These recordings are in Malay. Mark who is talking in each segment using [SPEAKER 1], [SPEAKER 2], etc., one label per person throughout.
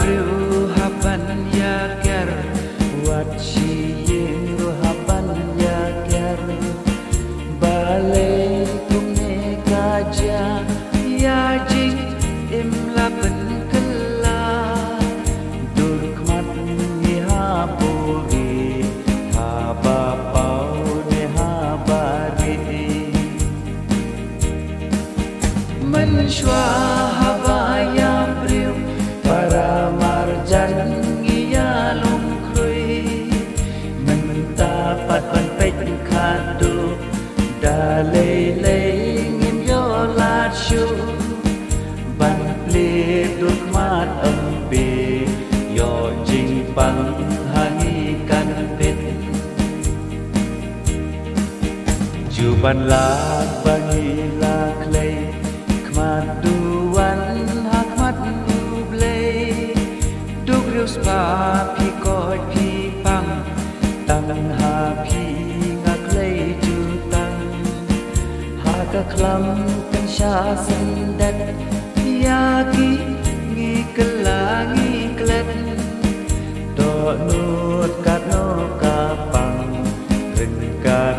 [SPEAKER 1] abriu haban yaker wat shiyeng haban yaker balai kumne kaja ya jing imla ben kala durkmat ni ha boge ha ba pau ne ha bari man shwa haba ya abriu para marjan ngia lung krui menta pat pan pet khadu da le le ngim yo la shu ban ple dut mat ampe yo jing pang hani kan pet ju ban la bangi la klei khmat duan hakmat spa pi koi pi pang tang ha pi ngak lei ju tang ha ka klam kan sha sen dat ya ki ngi kala ngi klet do nut kat no ka pang rin kat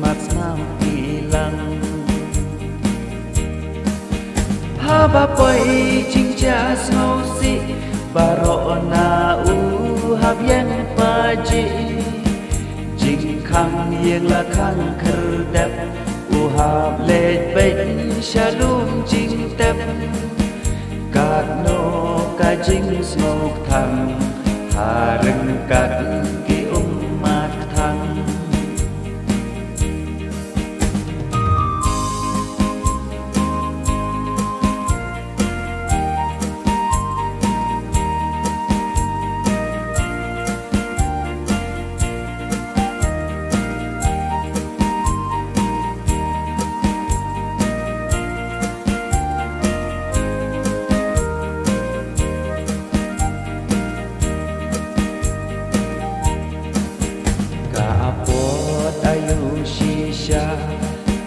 [SPEAKER 1] mat nam ilang ha ba poi ching cha snow si barona u hab yang paji jing khang yeng la khang khur dap u hab le ben shalom jing tap kat no ka jing smok thang hareng kat ki mat thang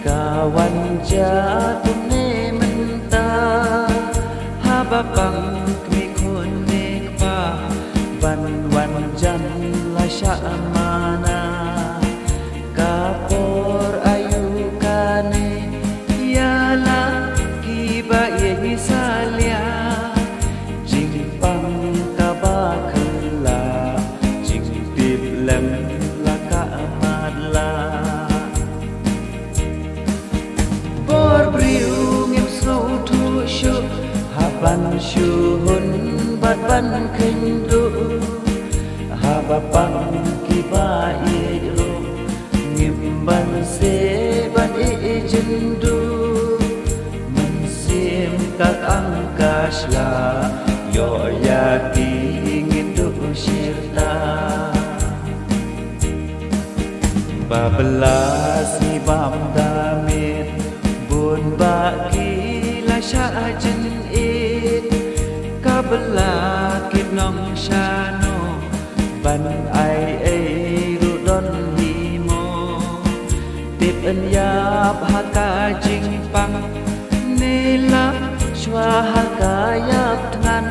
[SPEAKER 1] kawan jatuh ne mentah haba pang kmi khun nek pa ban wan jan la sha mana kapor ayu kane yala ki ba ye salia jing pang ka ba khla jing tip lem la ka madla briu ngem snow thu shu haban shu hun bat ban khin du haba pang ki ba ye ru ngem ban se ban e jin du man sim ka ang kasla yo ya ki ngin du shirta bablas ni bam damit bun baki la sha jen it kabla kit nong shano ban ai e ru don hi mo tip an yap ha ka jing pang ne la shwa ha ka yap than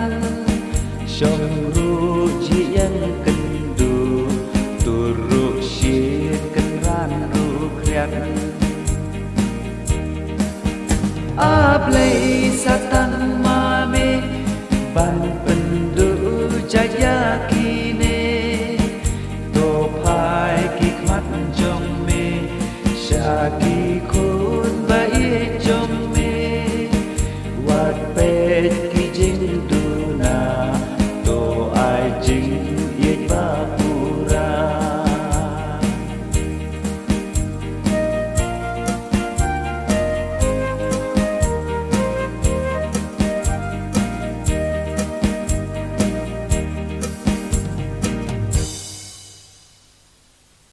[SPEAKER 1] shom ru ji yang kan du tu ru shi kan ran ru kriat ablay satan mame ban